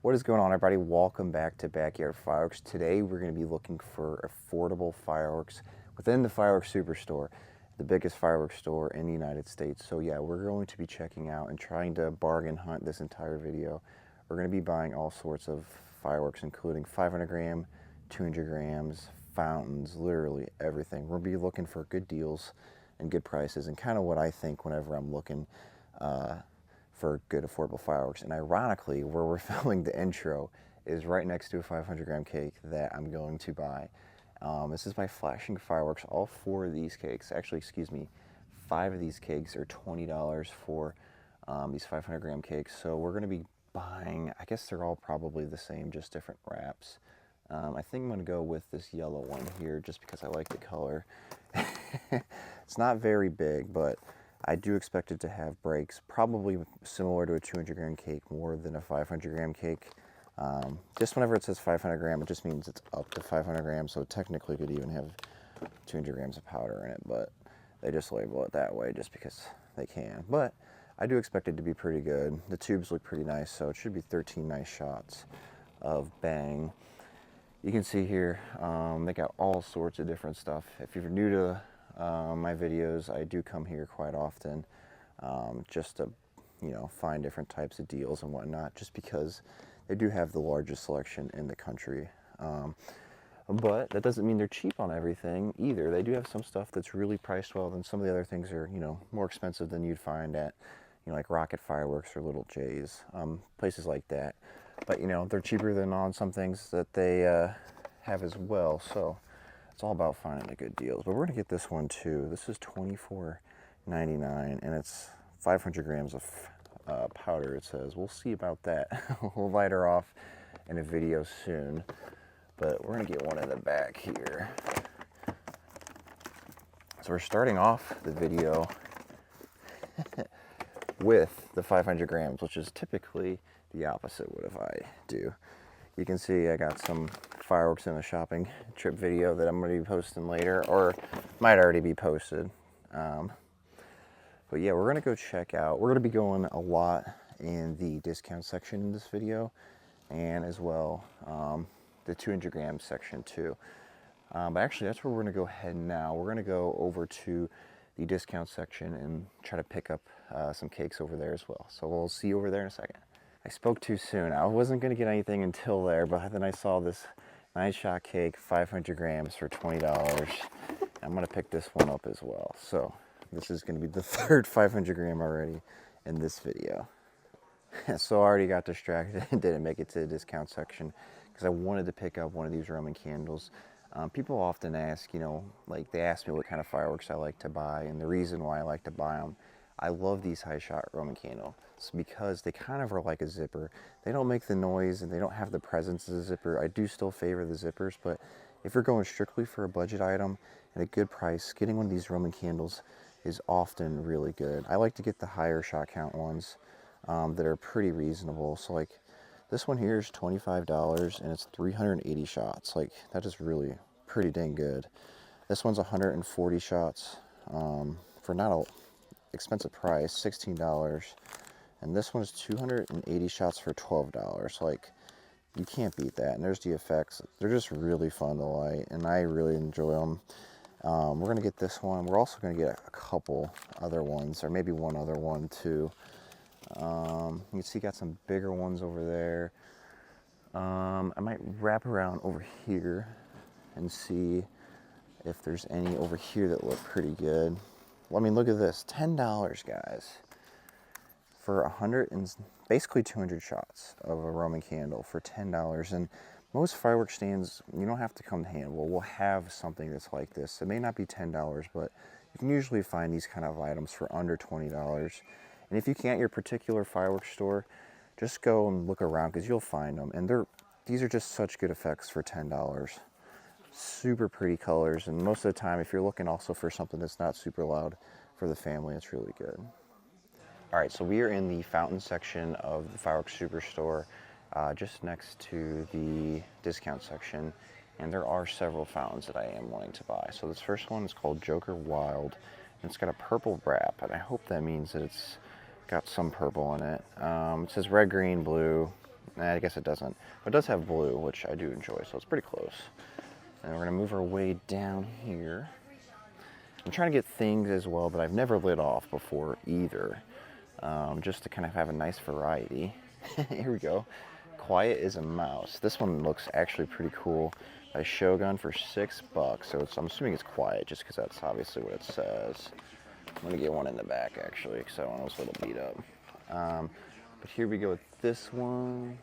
What is going on, everybody? Welcome back to Backyard Fireworks. Today we're going to be looking for affordable fireworks within the Firework Superstore, the biggest fireworks store in the United States. So yeah, we're going to be checking out and trying to bargain hunt this entire video. We're going to be buying all sorts of fireworks, including 500 gram, 200 grams, fountains, literally everything. We'll be looking for good deals and good prices, and kind of what I think whenever I'm looking for good affordable fireworks. And ironically, where we're filming the intro is right next to a 500 gram cake that I'm going to buy. This is my flashing fireworks. All four of these cakes, actually, excuse me, 5 of these cakes are $20 for these 500 gram cakes. So we're going to be buying, I guess they're all probably the same, just different wraps. I think I'm going to go with this yellow one here just because I like the color. It's not very big, but I do expect it to have breaks, probably similar to a 200 gram cake more than a 500 gram cake. Just whenever it says 500 gram, it just means it's up to 500 grams, so technically it could even have 200 grams of powder in it, but they just label it that way just because they can. But I do expect it to be pretty good. The tubes look pretty nice, so it should be 13 nice shots of bang. You can see here, they got all sorts of different stuff. If you're new to my videos, I do come here quite often just to, find different types of deals and whatnot, just because they do have the largest selection in the country. But that doesn't mean they're cheap on everything either. They do have some stuff that's really priced well, and some of the other things are, more expensive than you'd find at, like Rocket Fireworks or Little J's, places like that. But, they're cheaper than on some things that they have as well. So it's all about finding the good deals. But we're going to get this one too. This is $24.99, and it's 500 grams of powder, it says. We'll see about that. We'll light her off in a video soon. But we're going to get one in the back here. So we're starting off the video with the 500 grams, which is typically the opposite what I do. You can see I got some fireworks in a shopping trip video that I'm going to be posting later, or might already be posted. But yeah, we're going to go check out. We're going to be going a lot in the discount section in this video, and as well the 200 gram section too. But actually, that's where we're going to go ahead now. We're going to go over to the discount section and try to pick up some cakes over there as well. So we'll see you over there in a second. I spoke too soon. I wasn't going to get anything until there, but then I saw this nice shot cake, 500 grams for $20. I'm going to pick this one up as well. So this is going to be the third 500 gram already in this video. So I already got distracted and didn't make it to the discount section because I wanted to pick up one of these Roman candles. People often ask, like they ask me what kind of fireworks I like to buy, and the reason why I like to buy them. I love these high shot Roman candles because they kind of are like a zipper. They don't make the noise and they don't have the presence of the zipper. I do still favor the zippers, but if you're going strictly for a budget item at a good price, getting one of these Roman candles is often really good. I like to get the higher shot count ones that are pretty reasonable. So like this one here is $25 and it's 380 shots. Like that is really pretty dang good. This one's 140 shots for not a expensive price, $16. And this one's 280 shots for $12. Like, you can't beat that. And there's the effects. They're just really fun to light, and I really enjoy them. We're going to get this one. We're also going to get a couple other ones, or maybe one other one too. You can see got some bigger ones over there. I might wrap around over here and see if there's any over here that look pretty good. Well, I mean, look at this, $10, guys, for 100 and basically 200 shots of a Roman candle for $10. And most fireworks stands, you don't have to come to Hannibal. We'll have something that's like this. It may not be $10, but you can usually find these kind of items for under $20. And if you can't, your particular fireworks store, just go and look around because you'll find them. And these are just such good effects for $10. Super pretty colors, and most of the time if you're looking also for something that's not super loud for the family, it's really good. All right, so we are in the fountain section of the Fireworks Superstore, just next to the discount section, and there are several fountains that I am wanting to buy. So this first one is called Joker Wild, and it's got a purple wrap, and I hope that means that it's got some purple in it. It says red, green, blue, Nah, I guess it doesn't. But it does have blue, which I do enjoy, so it's pretty close. And we're gonna move our way down here. I'm trying to get things as well that I've never lit off before either, just to kind of have a nice variety. Here we go. Quiet as a Mouse. This one looks actually pretty cool. A Shogun for $6, so I'm assuming it's quiet just because that's obviously what it says. I'm gonna get one in the back actually because I don't want this little beat up. But here we go with this one.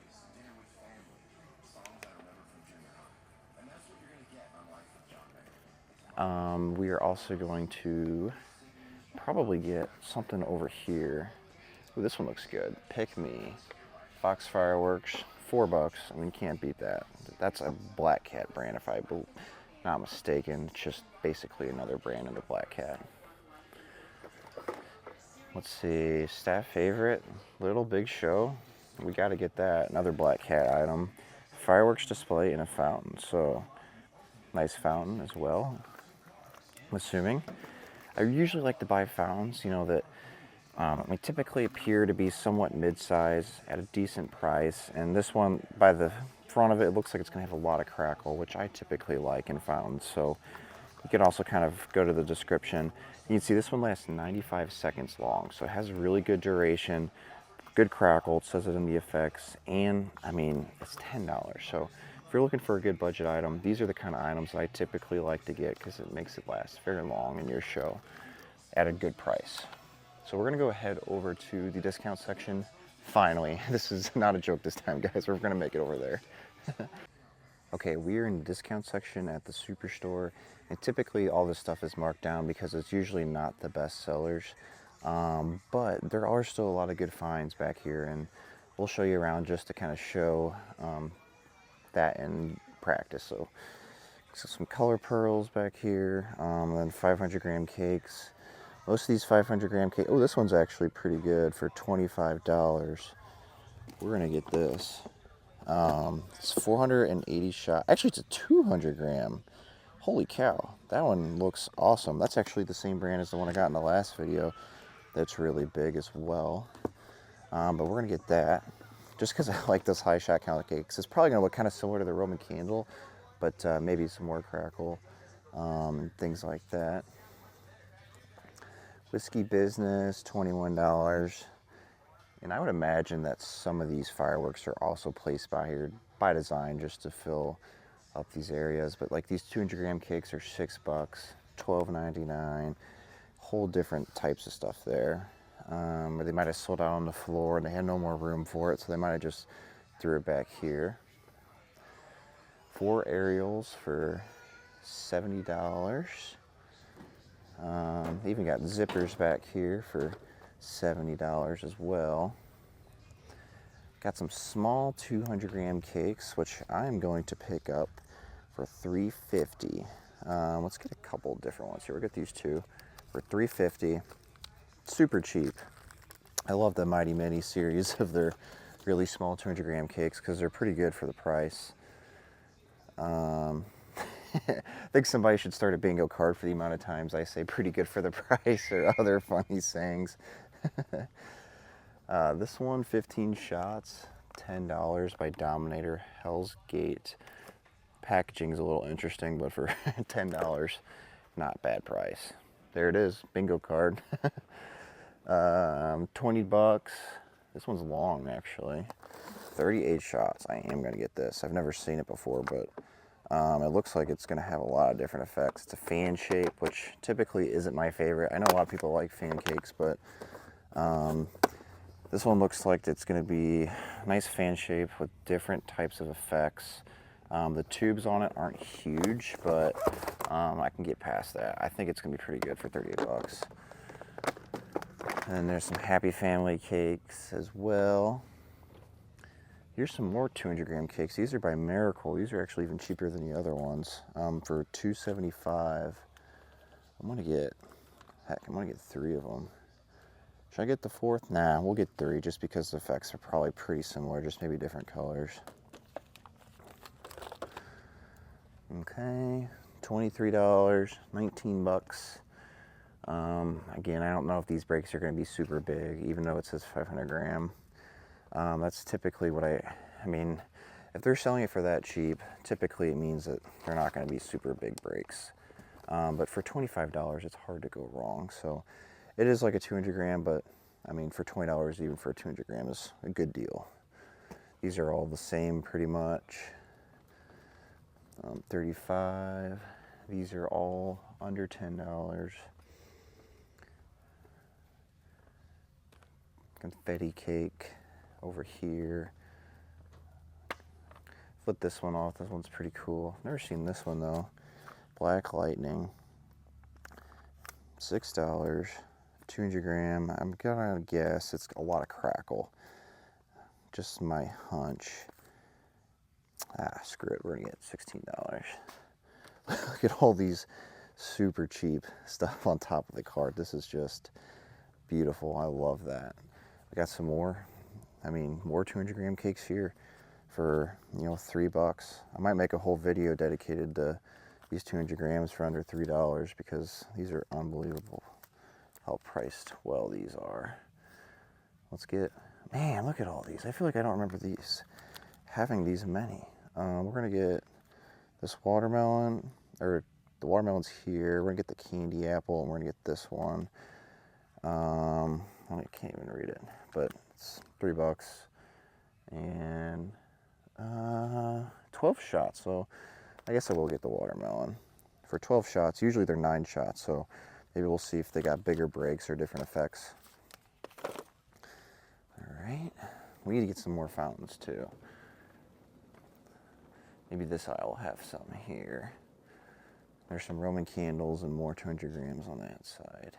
We are also going to probably get something over here. Ooh, this one looks good. Pick Me. Fox Fireworks, $4. I mean, can't beat that. That's a Black Cat brand, if I'm not mistaken. It's just basically another brand of the Black Cat. Let's see, staff favorite, Little Big Show. We got to get that. Another Black Cat item. Fireworks display in a fountain. So, nice fountain as well. I'm assuming. I usually like to buy fountains, you know, that typically appear to be somewhat mid-size at a decent price. And this one, by the front of it, it looks like it's going to have a lot of crackle, which I typically like in fountains. So you can also kind of go to the description. You can see this one lasts 95 seconds long. So it has really good duration, good crackle. It says it in the effects. And, I mean, it's $10. So if you're looking for a good budget item, these are the kind of items that I typically like to get because it makes it last very long in your show at a good price. So we're gonna go ahead over to the discount section. Finally, this is not a joke this time, guys. We're gonna make it over there. Okay, we are in the discount section at the Superstore, and typically all this stuff is marked down because it's usually not the best sellers. But there are still a lot of good finds back here, and we'll show you around just to kind of show that in practice. So some color pearls back here, and then 500 gram cakes. Most of these 500 gram cake, oh, this one's actually pretty good for $25. We're gonna get this. It's 480 shot. Actually, it's a 200 gram. Holy cow, that one looks awesome. That's actually the same brand as the one I got in the last video. That's really big as well. But we're gonna get that. Just because I like those high shot count cakes. It's probably gonna look kind of similar to the Roman candle, but maybe some more crackle, and things like that. Whiskey Business, $21. And I would imagine that some of these fireworks are also placed by here by design just to fill up these areas. But like these 200 gram cakes are $6, $12.99. Whole different types of stuff there. Or they might have sold out on the floor and they had no more room for it, so they might have just threw it back here. 4 aerials for $70. They even got zippers back here for $70 as well. Got some small 200 gram cakes, which I'm going to pick up for $3.50. Let's get a couple different ones here. We'll get these two for $3.50. Super cheap. I love the Mighty Mini series of their really small 200 gram cakes because they're pretty good for the price. I think somebody should start a bingo card for the amount of times I say pretty good for the price or other funny sayings. This one, 15 shots, $10 by Dominator, Hell's Gate. Packaging's a little interesting, but for $10, not bad price. There it is, bingo card. $20. This one's long, actually. 38 shots. I am gonna get this. I've never seen it before, but it looks like it's going to have a lot of different effects. It's a fan shape, which typically isn't my favorite. I know a lot of people like fan cakes, but this one looks like it's going to be a nice fan shape with different types of effects. The tubes on it aren't huge, but I can get past that. I think it's going to be pretty good for 38 bucks. And there's some Happy Family cakes as well. Here's some more 200 gram cakes. These are by Miracle. These are actually even cheaper than the other ones for $2.75. I'm gonna get 3 of them. Should I get the 4th? Nah, we'll get 3 just because the effects are probably pretty similar, just maybe different colors. Okay, $23, 19 bucks. Again, I don't know if these breaks are gonna be super big, even though it says 500 gram. That's typically what I I mean, if they're selling it for that cheap, typically it means that they're not going to be super big breaks. But for $25, it's hard to go wrong. So it is like a 200 gram, but I mean, for $20, even for a 200 gram is a good deal. These are all the same pretty much. 35. These are all under $10. Confetti cake over here. Flip this one off. This one's pretty cool. Never seen this one though. Black Lightning. $6. 200 gram. I'm gonna guess it's a lot of crackle. Just my hunch. Screw it. We're gonna get $16. Look at all these super cheap stuff on top of the cart. This is just beautiful. I love that. We got some more. I mean, more 200 gram cakes here for, you know, $3. I might make a whole video dedicated to these 200 grams for under $3 because these are unbelievable how priced well these are. Let's get, man, look at all these. I feel like I don't remember these, having these many. We're gonna get this watermelon, or the watermelon's here. We're gonna get the candy apple, and we're gonna get this one. I can't even read it, but it's $3 and 12 shots. So I guess I will get the watermelon for 12 shots. Usually they're 9 shots, so maybe we'll see if they got bigger breaks or different effects. All right, we need to get some more fountains too. Maybe this aisle will have some here. There's some Roman candles and more 200 grams on that side.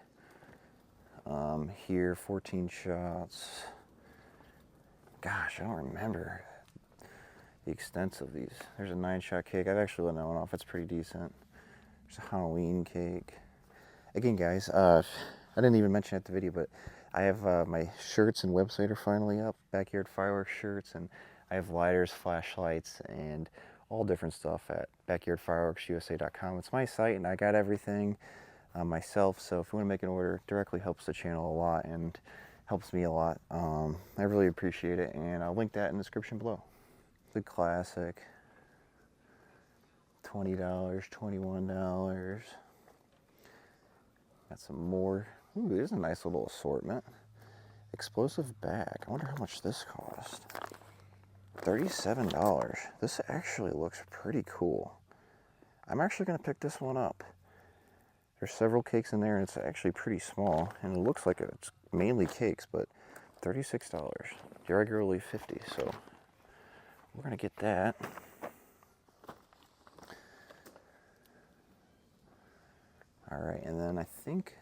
Here, 14 shots. Gosh, I don't remember the extent of these. There's a 9-shot cake. I've actually let that one off. It's pretty decent. There's a Halloween cake. Again, guys, I didn't even mention it in the video, but I have my shirts and website are finally up. Backyard Fireworks shirts, and I have lighters, flashlights, and all different stuff at backyardfireworksusa.com. It's my site, and I got everything myself, so if you want to make an order, it directly helps the channel a lot and helps me a lot. I really appreciate it, and I'll link that in the description below. The classic, $20, $21. Got some more. Ooh, there's a nice little assortment. Explosive bag. I wonder how much this cost. $37. This actually looks pretty cool. I'm actually going to pick this one up. There's several cakes in there, and it's actually pretty small, and it looks like it's mainly cakes, but $36. They're regularly $50, so we're going to get that. All right, and then I think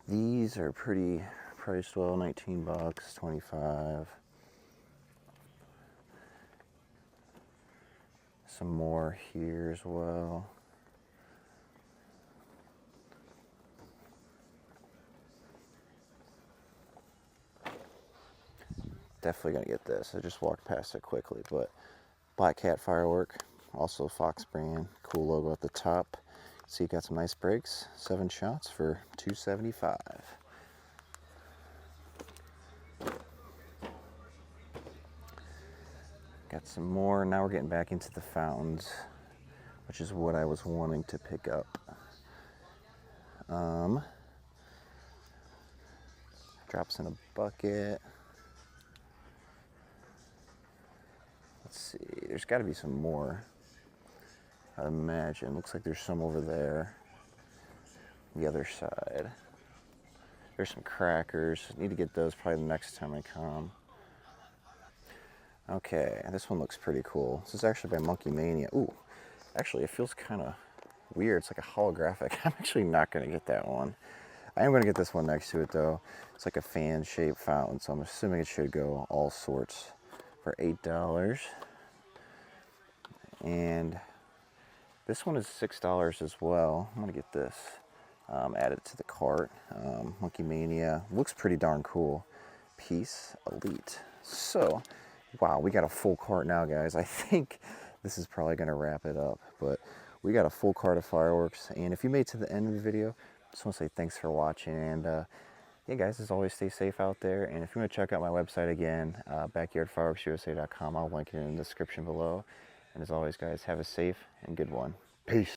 these are pretty priced well, $19, $25. Some more here as well. Definitely gonna get this. I just walked past it quickly, but Black Cat Firework, also Fox brand, cool logo at the top. See, got some nice breaks. 7 shots for $2.75. Got some more. Now we're getting back into the fountains, which is what I was wanting to pick up. Drops in a bucket. Let's see, there's got to be some more, I imagine. Looks like there's some over there, the other side. There's some crackers. Need to get those probably the next time I come. Okay, this one looks pretty cool. This is actually by Monkey Mania. Ooh, actually it feels kind of weird. It's like a holographic. I'm actually not going to get that one. I am going to get this one next to it though. It's like a fan-shaped fountain, so I'm assuming it should go all sorts for $8. And this one is $6 as well. I'm going to get this added to the cart. Monkey Mania. Looks pretty darn cool. Peace Elite. So, wow, we got a full cart now, guys. I think this is probably going to wrap it up, but we got a full cart of fireworks. And if you made it to the end of the video, I just want to say thanks for watching. And yeah, guys, as always, stay safe out there. And if you want to check out my website again, backyardfireworksusa.com, I'll link it in the description below. And as always, guys, have a safe and good one. Peace.